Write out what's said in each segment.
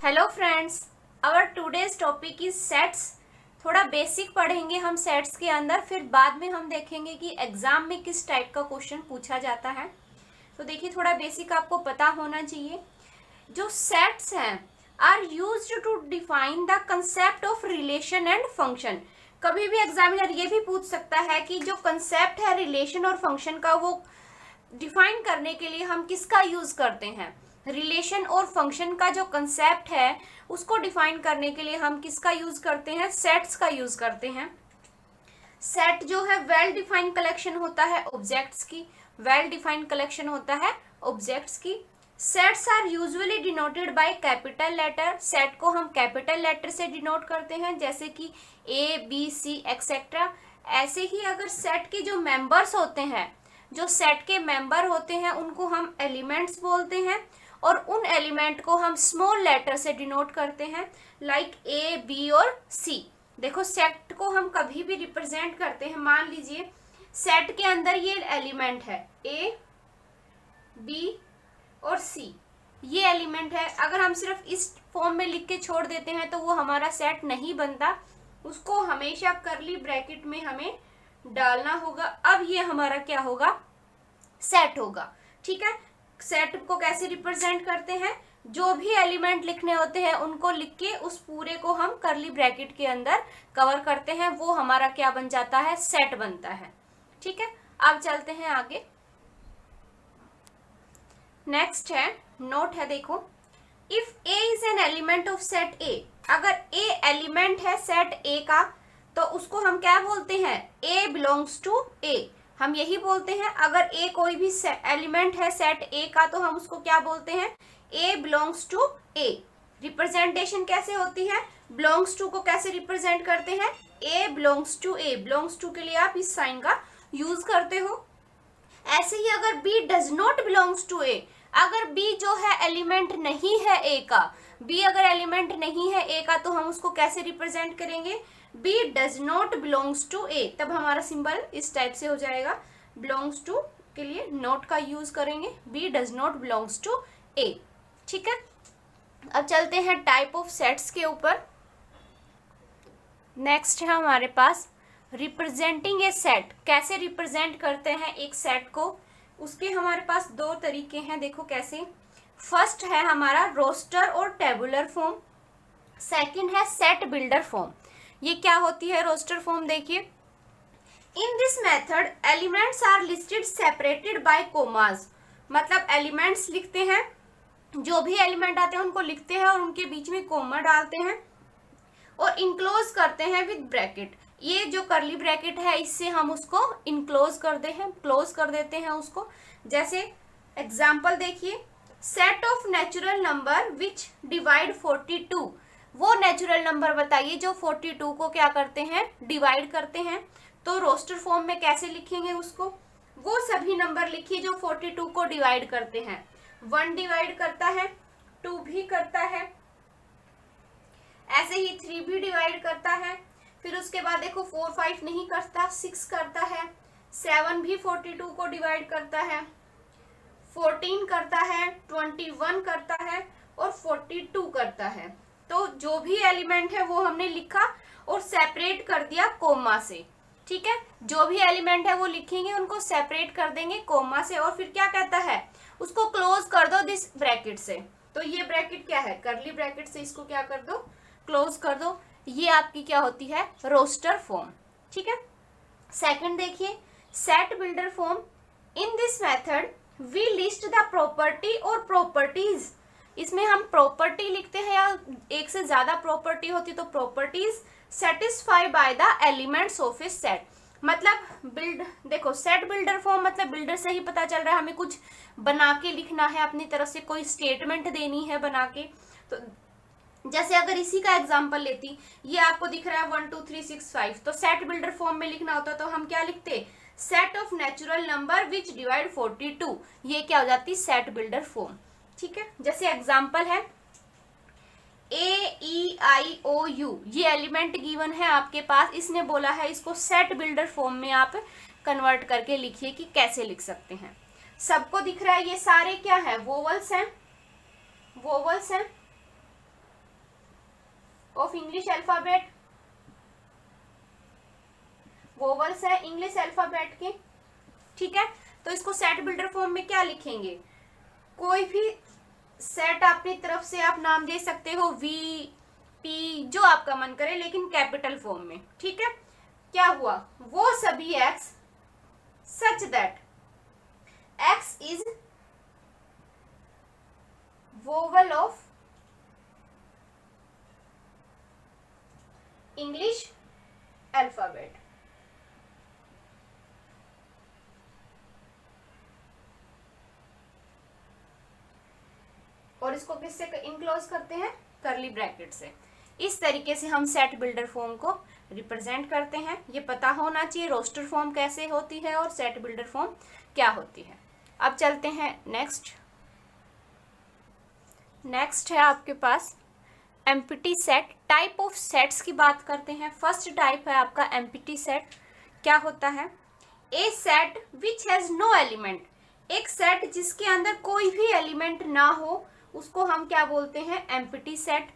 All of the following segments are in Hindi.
Hello friends, our today's topic is sets. थोड़ा बेसिक पढ़ेंगे हम सेट्स के अंदर, फिर बाद में हम देखेंगे कि एग्जाम में किस टाइप का क्वेश्चन पूछा जाता है। तो देखिए, थोड़ा बेसिक आपको पता होना चाहिए। जो सेट्स हैं are used to define the concept of relation and function. कभी भी एग्जामिनर ये भी पूछ सकता है कि जो कंसेप्ट है रिलेशन और फंक्शन का, वो डिफाइन करने के लिए हम किसका यूज करते हैं। रिलेशन और फंक्शन का जो कंसेप्ट है उसको डिफाइन करने के लिए हम किसका यूज करते हैं, सेट्स का यूज करते हैं। सेट जो है वेल डिफाइंड कलेक्शन होता है ऑब्जेक्ट्स की, वेल डिफाइंड कलेक्शन होता है ऑब्जेक्ट्स की। Sets are usually denoted by capital letter. Set को हम कैपिटल लेटर से डिनोट करते हैं, जैसे कि ए बी सी एक्सेट्रा। ऐसे ही अगर सेट के जो मेंबर्स होते हैं, जो सेट के मेंबर होते हैं, उनको हम एलिमेंट्स बोलते हैं, और उन एलिमेंट को हम स्मॉल लेटर से डिनोट करते हैं, लाइक ए बी और सी। देखो, सेट को हम कभी भी रिप्रेजेंट करते हैं। मान लीजिए सेट के अंदर ये एलिमेंट है ए बी और सी, ये एलिमेंट है। अगर हम सिर्फ इस फॉर्म में लिख के छोड़ देते हैं तो वो हमारा सेट नहीं बनता, उसको हमेशा करली ब्रैकेट में हमें डालना होगा। अब ये हमारा क्या होगा, सेट होगा। ठीक है, सेट को कैसे रिप्रेजेंट करते हैं, जो भी एलिमेंट लिखने होते हैं उनको लिख के उस पूरे को हम करली ब्रैकेट के अंदर कवर करते हैं, वो हमारा क्या बन जाता है, सेट बनता है। ठीक है, अब चलते हैं आगे। नेक्स्ट है, नोट है, देखो, if A is an element of set ए। अगर ए एलिमेंट है सेट ए का तो उसको हम क्या बोलते हैं, ए बिलोंग्स टू ए। हम यही बोलते हैं, अगर ए कोई भी एलिमेंट है सेट ए का तो हम उसको क्या बोलते हैं, a belongs to A. Representation कैसे होती है, बिलोंग्स टू को कैसे रिप्रेजेंट करते हैं, a belongs to A. Belongs to के लिए आप इस साइन का यूज करते हो। ऐसे ही अगर b does not belongs to A, अगर बी जो है एलिमेंट नहीं है ए का, बी अगर एलिमेंट नहीं है ए का तो हम उसको कैसे रिप्रेजेंट करेंगे, b does not belongs to A. तब हमारा सिंबल इस टाइप से हो जाएगा, बिलोंग्स टू के लिए नॉट का यूज करेंगे, b does not belongs to A. ठीक है, अब चलते हैं टाइप ऑफ सेट्स के ऊपर। नेक्स्ट है हमारे पास रिप्रेजेंटिंग ए सेट। कैसे रिप्रेजेंट करते हैं एक सेट को, उसके हमारे पास दो तरीके हैं। देखो कैसे, फर्स्ट है हमारा रोस्टर और टेबुलर फॉर्म, सेकंड है सेट बिल्डर फॉर्म। ये क्या होती है रोस्टर फॉर्म, देखिए, in this method elements are listed separated by commas. मतलब एलिमेंट्स लिखते हैं, जो भी एलिमेंट आते हैं उनको लिखते हैं और उनके बीच में कोमा डालते हैं और इनक्लोज करते हैं विद ब्रैकेट। ये जो करली ब्रैकेट है इससे हम उसको इनक्लोज करते हैं, क्लोज कर देते हैं उसको। जैसे एग्जाम्पल देखिए, set of natural number which divide 42। वो नेचुरल नंबर बताइए जो 42 को क्या करते हैं, डिवाइड करते हैं। तो रोस्टर फॉर्म में कैसे लिखेंगे उसको, वो सभी नंबर लिखिए जो 42 को डिवाइड करते हैं। 1 डिवाइड करता है, 2 भी करता है, ऐसे ही 3 भी डिवाइड करता है। फिर उसके बाद देखो 4 5 नहीं करता, 6 करता है, 7 भी 42 को डिवाइड करता है, 14 करता है, 21 करता है और 42 करता है। तो जो भी एलिमेंट है वो हमने लिखा और सेपरेट कर दिया कोमा से। ठीक है, जो भी एलिमेंट है वो लिखेंगे, उनको सेपरेट कर देंगे कोमा से, और फिर क्या कहता है, उसको क्लोज कर दो दिस ब्रैकेट से। तो ये ब्रैकेट क्या है, करली ब्रैकेट से इसको क्या कर दो, क्लोज कर दो। ये आपकी क्या होती है, रोस्टर फॉर्म। ठीक है, सेकंड देखिए, set builder form. In this method we list the property और प्रॉपर्टीज। इसमें हम प्रॉपर्टी लिखते हैं, या एक से ज्यादा प्रॉपर्टी होती तो properties satisfy by the elements of A set. मतलब देखो, सेट बिल्डर फॉर्म मतलब बिल्डर से ही पता चल रहा है हमें कुछ बना के लिखना है, अपनी तरफ से कोई स्टेटमेंट देनी है बना के। तो जैसे अगर इसी का एग्जांपल लेती, ये आपको दिख रहा है 1 2 3 6 5, तो सेट बिल्डर फॉर्म में लिखना होता तो हम क्या लिखते, set of natural number which divide 42। ये क्या हो जाती, सेट बिल्डर फॉर्म। ठीक है, जैसे एग्जांपल है AEIOU, ये एलिमेंट गिवन है आपके पास, इसने बोला है इसको सेट बिल्डर फॉर्म में आप कन्वर्ट करके लिखिए कि कैसे लिख सकते हैं। सबको दिख रहा है, ये सारे क्या है, वोवल्स हैं, वोवल्स हैं। ऑफ इंग्लिश अल्फाबेट, वोवल्स है इंग्लिश अल्फाबेट के, ठीक है। तो इसको सेट बिल्डर फॉर्म में क्या लिखेंगे, कोई भी सेट अपनी तरफ से आप नाम दे सकते हो, वी पी जो आपका मन करे, लेकिन कैपिटल फॉर्म में, ठीक है। क्या हुआ, वो सभी x such that x is vowel of English alphabet. और इसको किससे इनक्लोज करते हैं, करली ब्रैकेट से। इस तरीके से हम सेट बिल्डर फॉर्म को रिप्रेजेंट करते हैं। ये पता होना चाहिए रोस्टर फॉर्म कैसे होती है और सेट बिल्डर फॉर्म क्या होती है। अब चलते हैं नेक्स्ट है आपके पास empty set. Type of sets की बात करते हैं। फर्स्ट टाइप है आपका एम्प्टी सेट। क्या होता है, a set which has no element, एक सेट जिसके अंदर कोई भी एलिमेंट ना हो उसको हम क्या बोलते हैं, एम्प्टी सेट,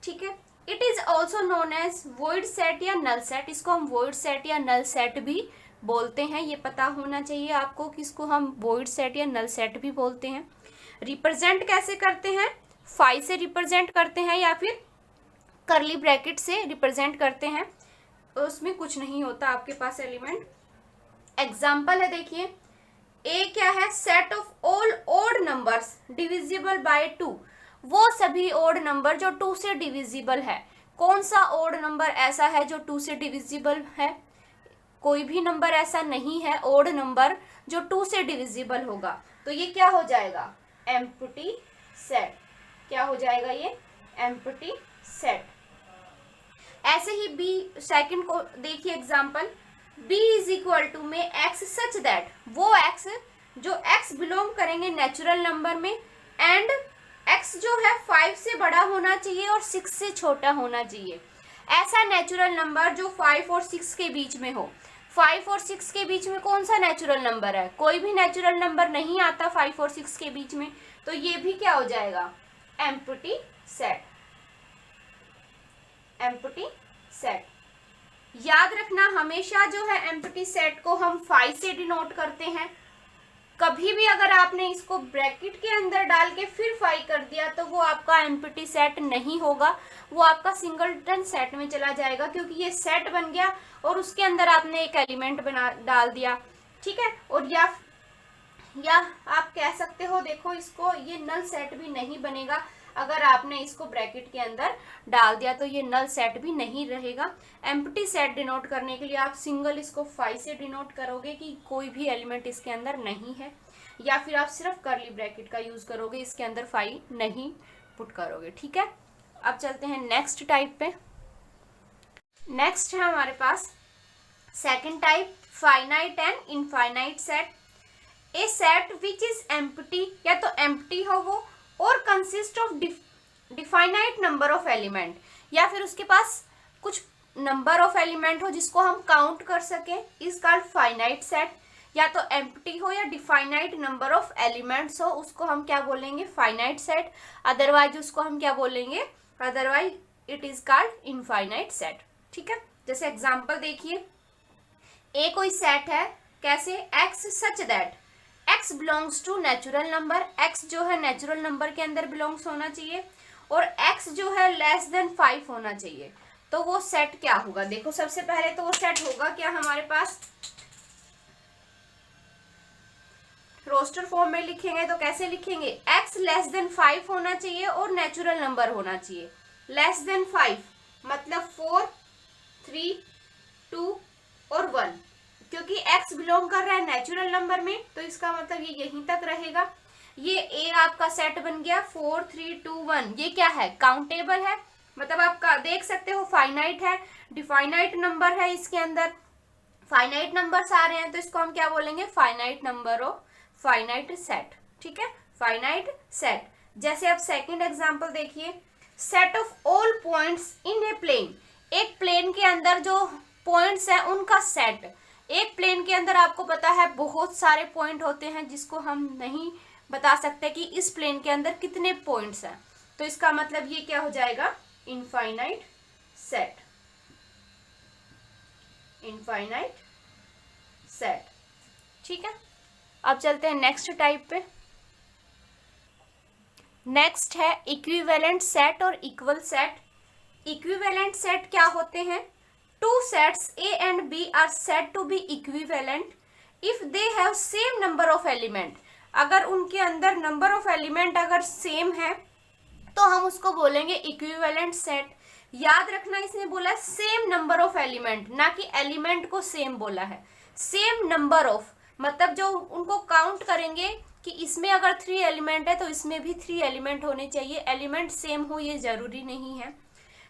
ठीक है। It is also known as void set या नल सेट, इसको हम वॉइड सेट या नल सेट भी बोलते हैं। ये पता होना चाहिए आपको कि इसको हम वॉइड सेट या नल सेट भी बोलते हैं। रिप्रेजेंट कैसे करते हैं, फाई से रिप्रेजेंट करते हैं या फिर करली ब्रैकेट से रिप्रेजेंट करते हैं। उसमें कुछ नहीं होता आपके पास एलिमेंट। एग्जाम्पल है देखिए, ए क्या है, set of all odd numbers divisible by 2, वो सभी ओड नंबर जो 2 से डिविजिबल है। कौन सा ओड नंबर ऐसा है जो 2 से डिविजिबल है, कोई भी नंबर ऐसा नहीं है ओड नंबर जो 2 से डिविजिबल होगा। तो ये क्या हो जाएगा, एम्प्टी सेट। क्या हो जाएगा ये, एम्प्टी सेट। ऐसे ही बी सेकंड को देखिए example, b is equal to में x सच दैट, वो x जो x बिलोंग करेंगे नेचुरल नंबर में, एंड x जो है 5 से बड़ा होना चाहिए और 6 से छोटा होना चाहिए। ऐसा नेचुरल नंबर जो 5 और 6 के बीच में हो। 5 और 6 के बीच में कौन सा नेचुरल नंबर है, कोई भी नेचुरल नंबर नहीं आता 5 और 6 के बीच में। तो ये भी क्या हो जाएगा, एम्प्टी सेट। एम्प्टी सेट याद रखना, हमेशा जो है एम्प्टी सेट को हम फाई से डिनोट करते हैं। कभी भी अगर आपने इसको ब्रैकेट के अंदर डाल के फिर फाई कर दिया तो वो आपका एम्प्टी सेट नहीं होगा, वो आपका सिंगलटन सेट में चला जाएगा, क्योंकि ये सेट बन गया और उसके अंदर आपने एक एलिमेंट डाल दिया, ठीक है। और या आप कह सकते हो, देखो इसको, ये नल सेट भी नहीं बनेगा अगर आपने इसको ब्रैकेट के अंदर डाल दिया, तो ये नल सेट भी नहीं रहेगा। एम्प्टी सेट डिनोट करने के लिए आप सिंगल इसको फाई से डिनोट करोगे कि कोई भी एलिमेंट इसके अंदर नहीं है, या फिर आप सिर्फ करली ब्रैकेट का यूज करोगे, इसके अंदर फाई नहीं पुट करोगे, ठीक है। अब चलते हैं नेक्स्ट टाइप पे। नेक्स्ट है हमारे पास second type, finite and infinite set. A set which is empty, या तो एम्प्टी हो वो, और consist of definite number of element, या फिर उसके पास कुछ नंबर ऑफ एलिमेंट हो जिसको हम काउंट कर सकें, इज कॉल्ड फाइनाइट सेट। या तो एम्प्टी हो या डिफाइनाइट नंबर ऑफ एलिमेंट्स हो, उसको हम क्या बोलेंगे, फाइनाइट सेट। अदरवाइज उसको हम क्या बोलेंगे, otherwise it is called infinite set, ठीक है। जैसे एग्जांपल देखिए, ए कोई सेट है, कैसे, X such that x belongs to natural number, x जो है नेचुरल नंबर के अंदर बिलोंग्स होना चाहिए, और x जो है लेस देन 5 होना चाहिए। तो वो सेट क्या होगा, देखो सबसे पहले तो वो सेट होगा क्या हमारे पास, रोस्टर फॉर्म में लिखेंगे तो कैसे लिखेंगे, x लेस देन 5 होना चाहिए और नेचुरल नंबर होना चाहिए। लेस देन 5 मतलब 4, 3, 2 और 1, क्योंकि x बिलोंग कर रहा है नेचुरल नंबर में, तो इसका मतलब ये यहीं तक रहेगा। ये a आपका सेट बन गया 4, 3, 2, 1। ये क्या है, काउंटेबल है, मतलब आप देख सकते हो फाइनाइट है, डिफाइनाइट नंबर है, इसके अंदर फाइनाइट नंबर्स आ रहे हैं, तो इसको हम क्या बोलेंगे, finite number of finite set, ठीक है, फाइनाइट सेट। जैसे अब सेकंड एग्जांपल देखिए, set of all points in a plane, एक प्लेन के अंदर जो पॉइंट्स है उनका सेट। एक प्लेन के अंदर आपको पता है बहुत सारे पॉइंट होते हैं जिसको हम नहीं बता सकते कि इस प्लेन के अंदर कितने पॉइंट्स हैं, तो इसका मतलब ये क्या हो जाएगा, इनफाइनाइट सेट, इनफाइनाइट सेट। ठीक है, अब चलते हैं नेक्स्ट टाइप पे। नेक्स्ट है इक्विवेलेंट सेट और इक्वल सेट। इक्विवेलेंट सेट क्या होते हैं? Two sets A and B are said to be equivalent if they have same number of element. अगर उनके अंदर नंबर ऑफ एलिमेंट अगर सेम है तो हम उसको बोलेंगे इक्विवेलेंट सेट। याद रखना, इसने बोला सेम नंबर ऑफ एलिमेंट, ना कि एलिमेंट को सेम बोला है। सेम नंबर ऑफ मतलब जो उनको काउंट करेंगे कि इसमें अगर 3 एलिमेंट है तो इसमें भी 3 एलिमेंट होने चाहिए। एलिमेंट सेम हो ये जरूरी नहीं है।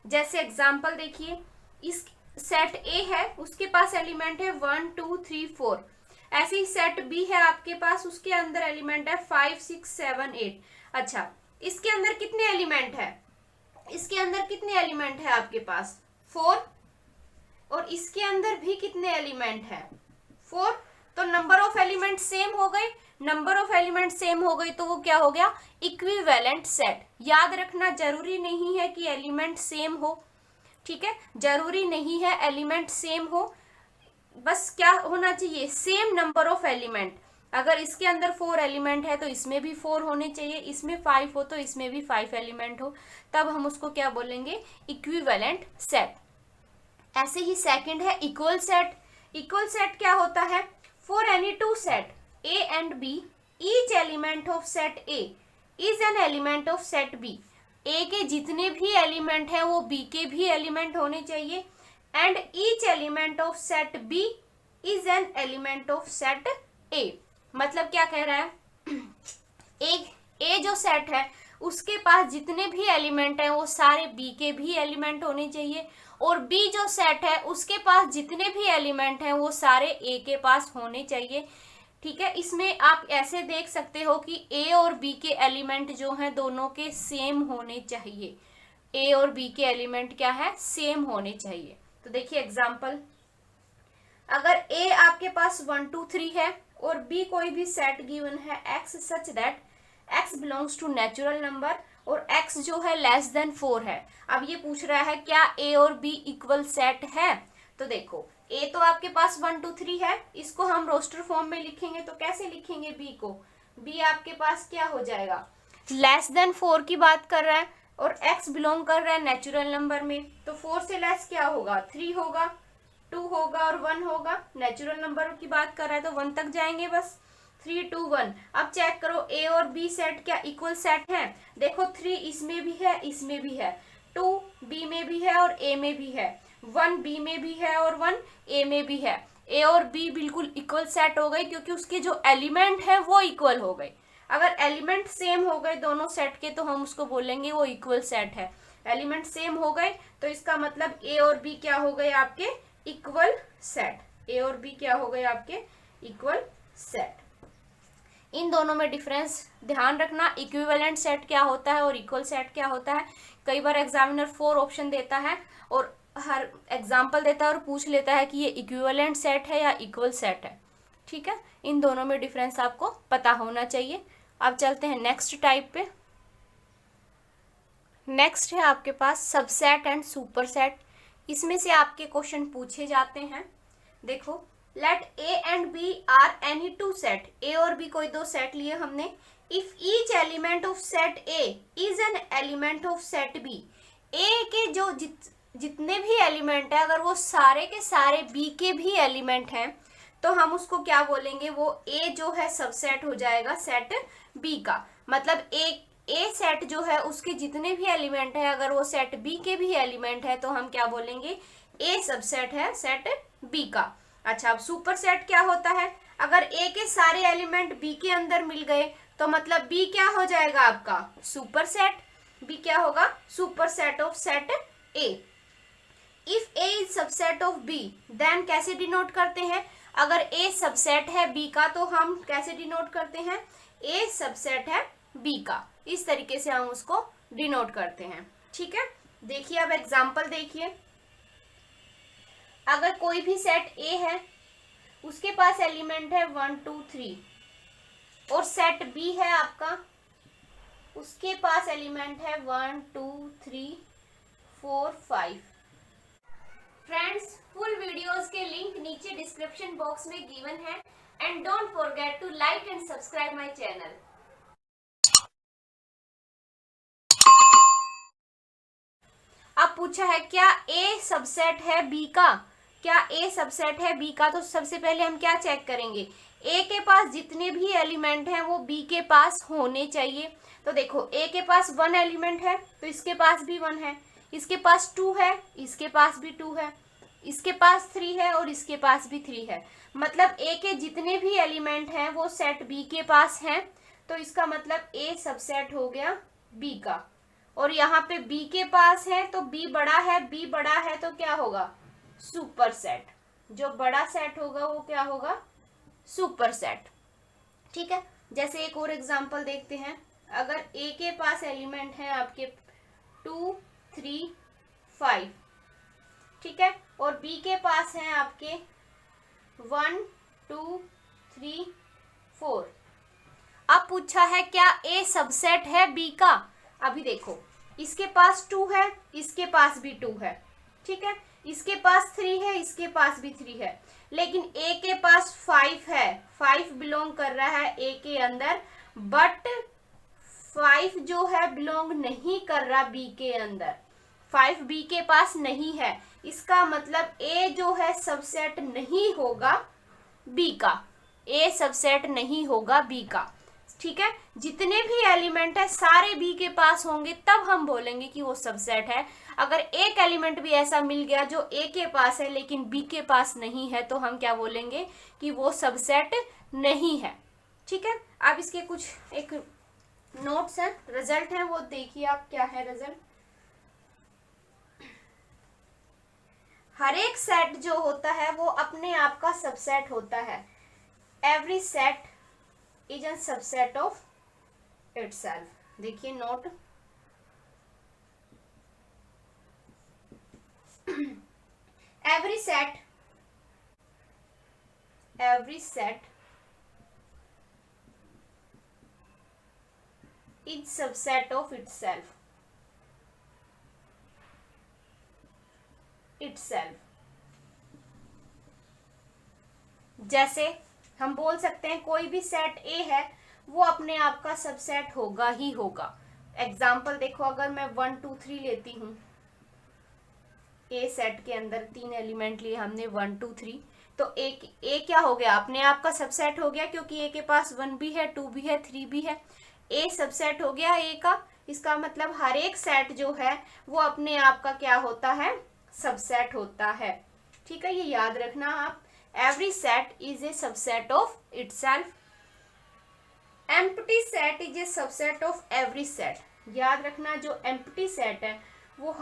जैसे एग्जांपल देखिए, इस सेट ए है, उसके पास एलिमेंट है 1 2 3 4। ऐसे ही सेट बी है आपके पास, उसके अंदर एलिमेंट है 5 6 7 8। अच्छा, इसके अंदर कितने एलिमेंट है? इसके अंदर कितने एलिमेंट है आपके पास? 4। और इसके अंदर भी कितने एलिमेंट है? 4। तो नंबर ऑफ एलिमेंट सेम हो गए। नंबर ऑफ एलिमेंट सेम हो गई तो वो क्या हो गया? Equivalent set. याद रखना, जरूरी नहीं है कि एलिमेंट सेम हो। ठीक है, जरूरी नहीं है एलिमेंट सेम हो, बस क्या होना चाहिए? Same number of element. अगर इसके अंदर 4 एलिमेंट है तो इसमें भी 4 होने चाहिए, इसमें 5 हो तो इसमें भी 5 एलिमेंट हो, तब हम उसको क्या बोलेंगे? Equivalent set. ऐसे ही सेकंड है इक्वल सेट। इक्वल सेट क्या होता है? For any two set A and B, each element of set A is an element of set B. A के जितने भी एलिमेंट हैं वो B के भी एलिमेंट होने चाहिए। And each element of set B is an element of set A. मतलब क्या कह रहा है? A जो सेट है उसके पास जितने भी एलिमेंट हैं वो सारे B के भी एलिमेंट होने चाहिए, और B जो सेट है उसके पास जितने भी एलिमेंट हैं वो सारे A के पास होने चाहिए। ठीक है, इसमें आप ऐसे देख सकते हो कि A और B के एलिमेंट जो हैं दोनों के सेम होने चाहिए। A और B के एलिमेंट क्या है? सेम होने चाहिए। तो देखिए एग्जांपल, अगर A आपके पास 1 2 3 है और B कोई भी सेट गिवन है X such that X belongs to natural number और X जो है लेस देन 4 है। अब ये पूछ रहा है क्या A और B इक्वल सेट है? तो देखो, A तो आपके पास 1 2 3 है, इसको हम रोस्टर फॉर्म में लिखेंगे तो कैसे लिखेंगे B को? B आपके पास क्या हो जाएगा? लेस देन 4 की बात कर रहा है और X बिलोंग कर रहा है नेचुरल नंबर में, तो 4 से लेस क्या होगा? 3 होगा, 2 होगा और 1 होगा। नेचुरल नंबर की बात कर रहा है तो 1 तक जाएंगे बस। 3 2 1। अब चेक करो A और B सेट क्या इक्वल सेट है? देखो 3 इसमें भी है, इसमें भी है, 2 B में भी है और A में भी है, 1 B में भी है और 1 A में भी है। A और B बिल्कुल इक्वल सेट हो गई क्योंकि उसके जो एलिमेंट है वो इक्वल हो गए। अगर एलिमेंट सेम हो गए दोनों सेट के तो हम उसको बोलेंगे वो इक्वल सेट है। एलिमेंट सेम हो गए तो इसका मतलब A और B क्या हो गए? आपके इक्वल सेट। A और B क्या हो गए? आपके इक्वल सेट। इन दोनों में डिफरेंस ध्यान रखना। इक्विवेलेंट सेट क्या होता है और इक्वल सेट क्या होता है? कई बार एग्जामिनर 4 ऑप्शन देता है और हर एग्जाम्पल देता है और पूछ लेता है कि ये इक्विवेलेंट सेट है या इक्वल सेट है। ठीक है, इन दोनों में डिफरेंस आपको पता होना चाहिए। अब चलते हैं नेक्स्ट टाइप पे। नेक्स्ट है आपके पास सबसेट एंड सुपरसेट। इसमें से आपके क्वेश्चन पूछे जाते हैं। देखो, let A and B are any two set. A और B कोई दो सेट लिए हमने। If each element of set A is an element of set B, A के जो जितने भी एलिमेंट है अगर वो सारे के सारे B के भी एलिमेंट हैं तो हम उसको क्या बोलेंगे? वो A जो है सबसेट हो जाएगा सेट B का। मतलब A सेट जो है उसके जितने भी एलिमेंट है अगर वो सेट B के भी एलिमेंट है तो हम क्या बोलेंगे? A सबसेट है सेट B का। अच्छा, अब सुपर सेट क्या होता है? अगर A के सारे एलिमेंट B के अंदर मिल गए तो मतलब B क्या हो जाएगा? आपका सुपर सेट। B क्या होगा? Super set of set A। If A is subset of B then कैसे डिनोट करते हैं? अगर A सबसेट है B का तो हम कैसे डिनोट करते हैं? A सबसेट है B का। इस तरीके से हम उसको डिनोट करते हैं। ठीक है, देखिए अब एग्जांपल देखिए। अगर कोई भी सेट A है उसके पास एलिमेंट है 1 2 3 और सेट B है आपका, उसके पास एलिमेंट है 1 2 3 4 5। फ्रेंड्स, फुल वीडियोस के लिंक नीचे डिस्क्रिप्शन बॉक्स में गिवन है and don't forget to like and subscribe my channel. अब पूछा है क्या ए सबसेट है बी का, क्या ए सबसेट है बी का। तो सबसे पहले हम क्या चेक करेंगे, ए के पास जितने भी एलिमेंट हैं वो बी के पास होने चाहिए। तो देखो ए के पास 1 एलिमेंट है तो इसके पास भी 1 है, इसके पास 2 है, इसके पास भी 2 है, इसके पास 3 है और इसके पास भी 3 है। मतलब ए के जितने भी एलिमेंट हैं वो सेट बी के पास हैं। तो इसका मतलब ए सबसेट हो गया बी का। और यहाँ पे बी के पास है तो बी बड़ा है, बी बड़ा है तो क्या होगा, सुपर सेट। जो बड़ा सेट होगा वो क्या होगा, सुपर सेट। ठीक है, जैसे एक और एग्जांपल देखते हैं। अगर ए के पास एलिमेंट है आपके 2, 3, 5, ठीक है, और बी के पास है आपके 1, 2, 3, 4। अब पूछा है क्या ए सबसेट है बी का। अभी देखो इसके पास 2 है, इसके पास भी 2 है, ठीक है, इसके पास 3 है, इसके पास भी 3 है, लेकिन ए के पास 5 है। 5 बिलोंग कर रहा है ए के अंदर, बट 5 जो है बिलोंग नहीं कर रहा बी के अंदर। 5 बी के पास नहीं है, इसका मतलब ए जो है सबसेट नहीं होगा बी का, ए सबसेट नहीं होगा बी का। ठीक है, जितने भी एलिमेंट है सारे बी के पास होंगे तब हम बोलेंगे कि वो सबसेट है। अगर एक एलिमेंट भी ऐसा मिल गया जो ए के पास है लेकिन बी के पास नहीं है तो हम क्या बोलेंगे कि वो सबसेट नहीं है। ठीक है, अब इसके कुछ एक नोट्स हैं, रिजल्ट है, वो देखिए आप क्या है रिजल्ट। हर एक सेट जो होता है वो अपने आप का सबसेट होता है। Every set is a subset of itself. देखिए note, every set is subset of itself। जैसे हम बोल सकते हैं कोई भी सेट ए है वो अपने आप का सबसेट होगा ही होगा। एग्जाम्पल देखो, अगर मैं 1, 2, 3 लेती हूँ, ए सेट के अंदर 3 एलिमेंट लिए हमने 1, 2, 3, तो ए क्या हो गया, अपने आप का सबसेट हो गया क्योंकि ए के पास 1 भी है, 2 भी है, 3 भी है। ए सबसेट हो गया ए का। इसका मतलब हर एक सेट जो है वो अपने आप का क्या होता है, सबसेट होता है। ठीक है, ये याद रखना आप। Every set is a subset of itself. Empty set is a subset of every set. याद रखना, जो एम्प्टी सेट है वो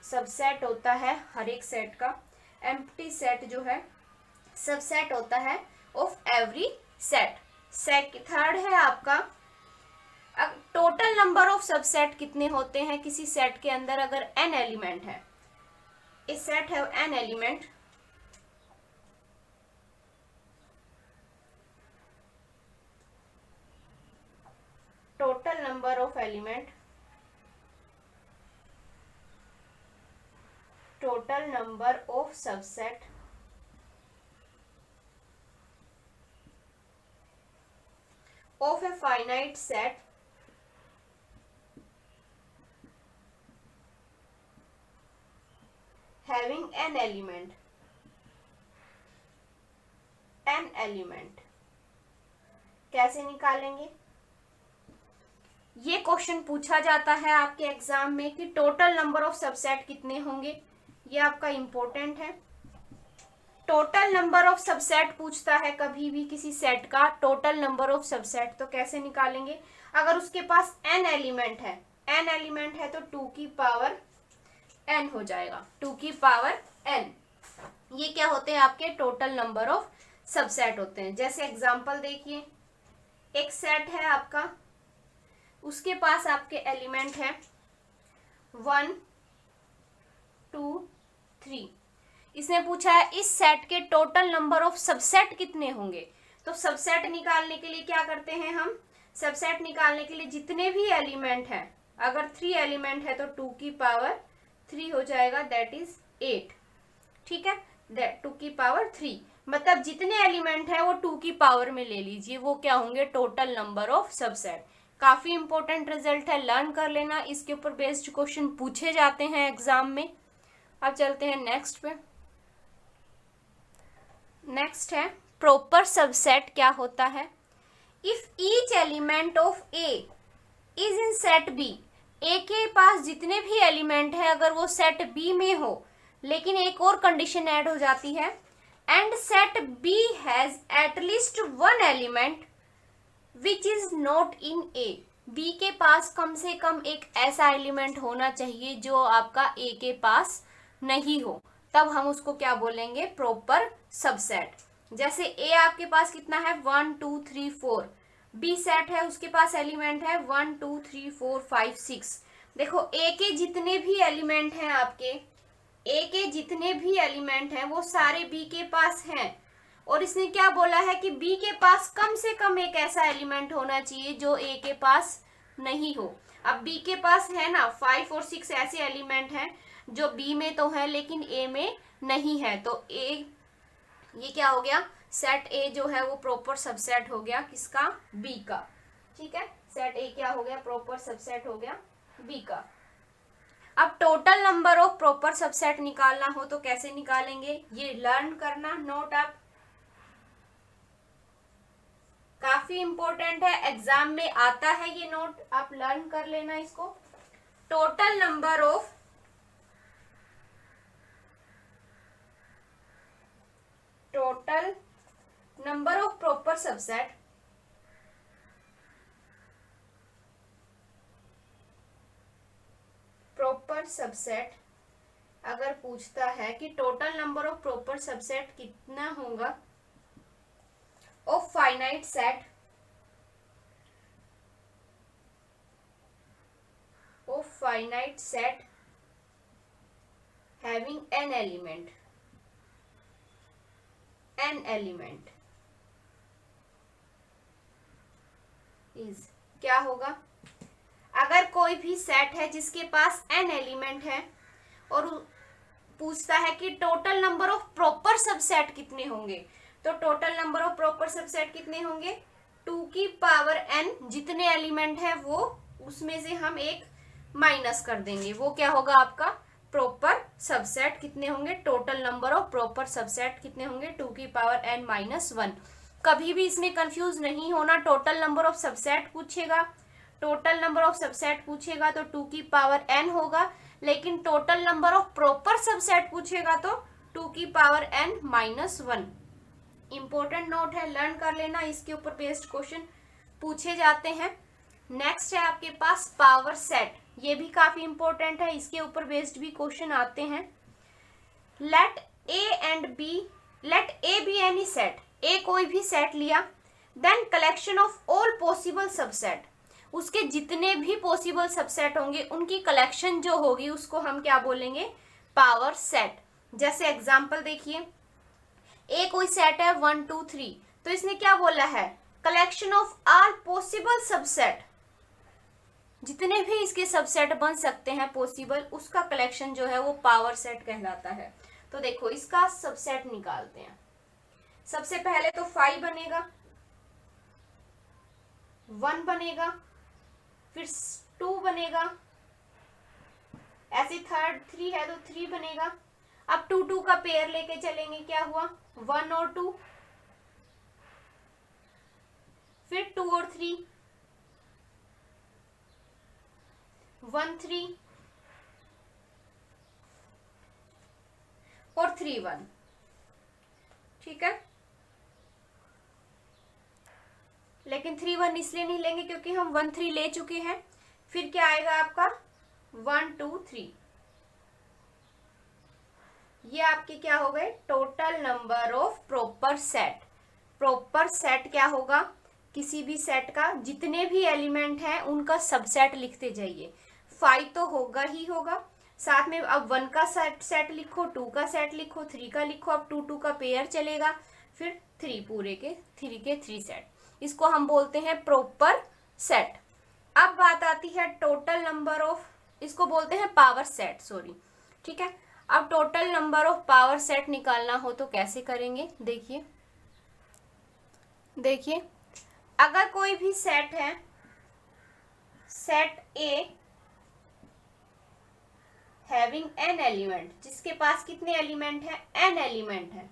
सबसेट होता है हर एक सेट का। एम्प्टी सेट जो है सबसेट होता है ऑफ एवरी सेट। थर्ड है आपका, टोटल नंबर ऑफ सबसेट कितने होते हैं किसी सेट के अंदर। अगर n एलिमेंट है, ए सेट है n element, total number of element, total number of subset of a finite set having n element। कैसे निकालेंगे, ये क्वेश्चन पूछा जाता है आपके एग्जाम में कि टोटल नंबर ऑफ सबसेट कितने होंगे। ये आपका इंपॉर्टेंट है। टोटल नंबर ऑफ सबसेट पूछता है कभी भी किसी सेट का टोटल नंबर ऑफ सबसेट, तो कैसे निकालेंगे। अगर उसके पास n एलिमेंट है तो 2 की पावर n हो जाएगा, 2 की पावर n। ये क्या होते हैं, आपके टोटल नंबर ऑफ सबसेट होते हैं। जैसे एग्जांपल देखिए, एक सेट है आपका, उसके पास आपके एलिमेंट है 1, 2, 3। इसने पूछा है इस सेट के टोटल नंबर ऑफ सबसेट कितने होंगे। तो सबसेट निकालने के लिए क्या करते हैं हम, सबसेट निकालने के लिए जितने भी एलिमेंट हैं, अगर 3 एलिमेंट है तो 2 की पावर 3 हो जाएगा, दैट इज 8। ठीक है, दैट 2 की पावर 3, मतलब जितने एलिमेंट है वो 2 की पावर में ले लीजिए, वो क्या होंगे, टोटल नंबर ऑफ सबसेट। काफी इंपॉर्टेंट रिजल्ट है, लर्न कर लेना, इसके ऊपर बेस्ड क्वेश्चन पूछे जाते हैं एग्जाम में। अब चलते हैं नेक्स्ट पे। नेक्स्ट है प्रॉपर सबसेट क्या होता है। If each element of A is in set B, A के पास जितने भी एलिमेंट है अगर वो सेट बी में हो, लेकिन एक और कंडीशन ऐड हो जाती है, and set B has at least one element which is not in A, B के पास कम से कम एक ऐसा एलिमेंट होना चाहिए जो आपका ए के पास नहीं हो, तब हम उसको क्या बोलेंगे, प्रॉपर सबसेट। जैसे ए आपके पास कितना है, 1 2 3 4, बी सेट है उसके पास एलिमेंट है 1 2 3 4 5 6। देखो ए के जितने भी एलिमेंट हैं आपके, ए के जितने भी एलिमेंट हैं वो सारे बी के पास हैं, और इसने क्या बोला है कि बी के पास कम से कम एक ऐसा एलिमेंट होना चाहिए जो ए के पास नहीं हो। अब बी के पास है ना 5 और 6 ऐसे एलिमेंट हैं जो बी में तो है लेकिन ए में नहीं है, तो ए ये क्या हो गया, सेट ए जो है वो प्रॉपर सबसेट हो गया किसका, बी का। ठीक है, सेट ए क्या हो गया, प्रॉपर सबसेट हो गया बी का। अब total number of proper subset निकालना हो तो कैसे निकालेंगे, ये लर्न करना, नोट आप, काफी इंपॉर्टेंट है, एग्जाम में आता है ये नोट, आप लर्न कर लेना इसको। Total number of proper subset, proper subset अगर पूछता है कि total number of proper subset कितना होगा of finite set, of finite set having an element, an element is, क्या होगा, अगर कोई भी सेट है जिसके पास एन एलिमेंट है और पूछता है कि total number of proper subset कितने होंगे, तो total number of proper subset कितने होंगे, 2 की पावर n, जितने एलिमेंट है वो उसमें से हम एक माइनस कर देंगे, वो क्या होगा आपका प्रॉपर सबसेट। कितने होंगे, total number of proper subset कितने होंगे, 2 की पावर n माइनस 1। कभी भी इसमें कंफ्यूज नहीं होना, टोटल नंबर ऑफ सबसेट पूछेगा, टोटल नंबर ऑफ सबसेट पूछेगा तो 2 की पावर n होगा, लेकिन total number of proper subset पूछेगा तो 2 की power n minus 1। Important note है, लर्न कर लेना, इसके ऊपर बेस्ड क्वेश्चन पूछे जाते हैं। नेक्स्ट है आपके पास पावर सेट, ये भी काफी इंपॉर्टेंट है, इसके ऊपर बेस्ड भी क्वेश्चन आते हैं। Let A and B, let A B any set, A कोई भी सेट लिया, then collection of all possible subset, उसके जितने भी पॉसिबल सबसेट होंगे उनकी कलेक्शन जो होगी उसको हम क्या बोलेंगे, पावर सेट। जैसे एग्जांपल देखिए, ए कोई सेट है 1 2 3, तो इसने क्या बोला है, collection of all possible subset, जितने भी इसके सबसेट बन सकते हैं पॉसिबल, उसका कलेक्शन जो है वो पावर सेट कहलाता है। तो देखो इसका सबसेट निकालते हैं। सबसे पहले तो 5 बनेगा, 1 बनेगा, फिर 2 बनेगा, ऐसे थर्ड 3 है तो 3 बनेगा। अब 2 2 का पेयर लेके चलेंगे, क्या हुआ 1 और 2, फिर 2 और 3, 1 3 और 3 1। ठीक है, लेकिन 3 1 इसलिए नहीं लेंगे क्योंकि हम 1 3 ले चुके हैं। फिर क्या आएगा आपका 1 2 3, ये आपके क्या हो गए, total number of proper set. Proper set क्या होगा, किसी भी सेट का जितने भी एलिमेंट हैं उनका सबसेट लिखते जाइए। 5 तो होगा ही होगा, साथ में अब 1 का सेट लिखो, 2 का सेट लिखो, 3 का लिखो, अब 2 2 का पेयर चलेगा, फिर 3 पूरे के 3 सेट, इसको हम बोलते हैं प्रॉपर सेट। अब बात आती है टोटल नंबर ऑफ, इसको बोलते हैं पावर सेट, सॉरी। ठीक है, अब total number of power set निकालना हो तो कैसे करेंगे, देखिए अगर कोई भी सेट है, सेट ए हैविंग n एलिमेंट, जिसके पास कितने एलिमेंट है, n एलिमेंट है।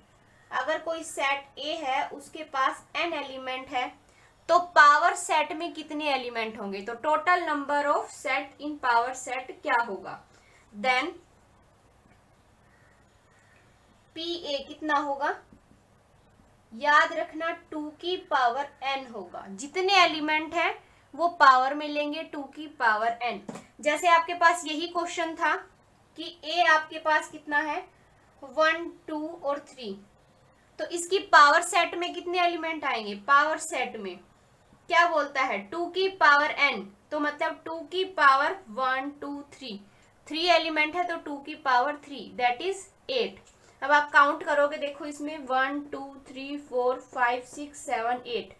अगर कोई सेट ए है उसके पास n एलिमेंट है तो पावर सेट में कितने एलिमेंट होंगे, तो total number of set in power set क्या होगा, देन पी ए कितना होगा, याद रखना 2 की पावर n होगा। जितने एलिमेंट है वो पावर में लेंगे 2 की पावर n। जैसे आपके पास यही क्वेश्चन था कि a आपके पास कितना है 1 2 और 3, तो इसकी पावर सेट में कितने एलिमेंट आएंगे, पावर सेट में क्या बोलता है 2 की पावर n, तो मतलब 2 की पावर 1 2 3 एलिमेंट है तो 2 की पावर 3 दैट इज 8। अब आप काउंट करोगे, देखो इसमें 1 2 3 4 5 6 7 8,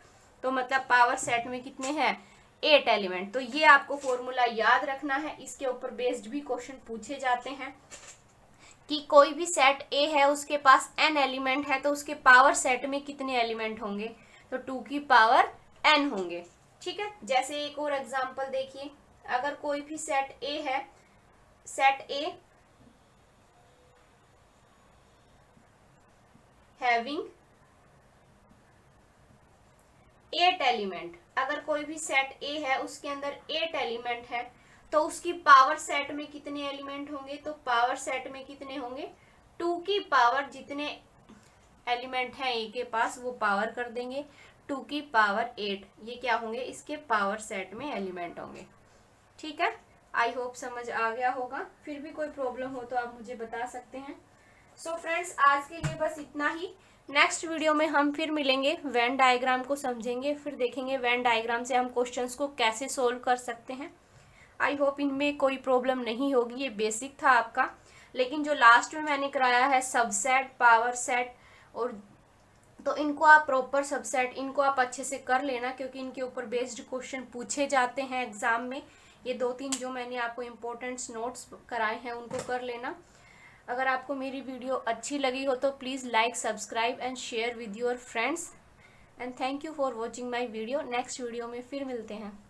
तो मतलब पावर सेट में कितने हैं 8 एलिमेंट। तो ये आपको फॉर्मूला याद रखना है, इसके ऊपर बेस्ड भी क्वेश्चन पूछे जाते हैं कि कोई भी सेट ए है उसके पास n एलिमेंट है तो उसके पावर सेट में कितने एलिमेंट होंगे, तो 2 की पावर n होंगे। ठीक है, जैसे एक और एग्जांपल देखिए, अगर कोई भी सेट ए है, सेट ए हैविंग 8 एलिमेंट, अगर कोई भी सेट ए है उसके अंदर 8 एलिमेंट है तो उसकी पावर सेट में कितने एलिमेंट होंगे, तो पावर सेट में कितने होंगे 2 की पावर, जितने एलिमेंट हैं ए के पास वो पावर कर देंगे 2 की पावर 8, ये क्या होंगे इसके पावर सेट में एलिमेंट होंगे। ठीक है, आई होप समझ आ गया होगा, फिर भी कोई प्रॉब्लम हो तो आप मुझे बता सकते हैं। सो फ्रेंड्स, आज के लिए बस इतना ही। नेक्स्ट वीडियो में हम फिर मिलेंगे, वेन डायग्राम को समझेंगे, फिर देखेंगे वेन डायग्राम से हम क्वेश्चंस को कैसे सोल्व कर सकते हैं। आई होप इनमें कोई प्रॉब्लम नहीं होगी, ये बेसिक था आपका, लेकिन जो लास्ट में मैंने कराया है सबसेट, पावर सेट, और तो इनको आप प्रॉपर सबसेट इनको आप अच्छे से कर लेना, क्योंकि इनके ऊपर बेस्ड क्वेश्चन पूछे जाते हैं एग्जाम में। ये 2-3 जो मैंने आपको इम्पोर्टेंट नोट्स कराए हैं उनको कर लेना। अगर आपको मेरी वीडियो अच्छी लगी हो तो please like, subscribe and share with your friends, and thank you for watching my video. Next video में फिर मिलते हैं।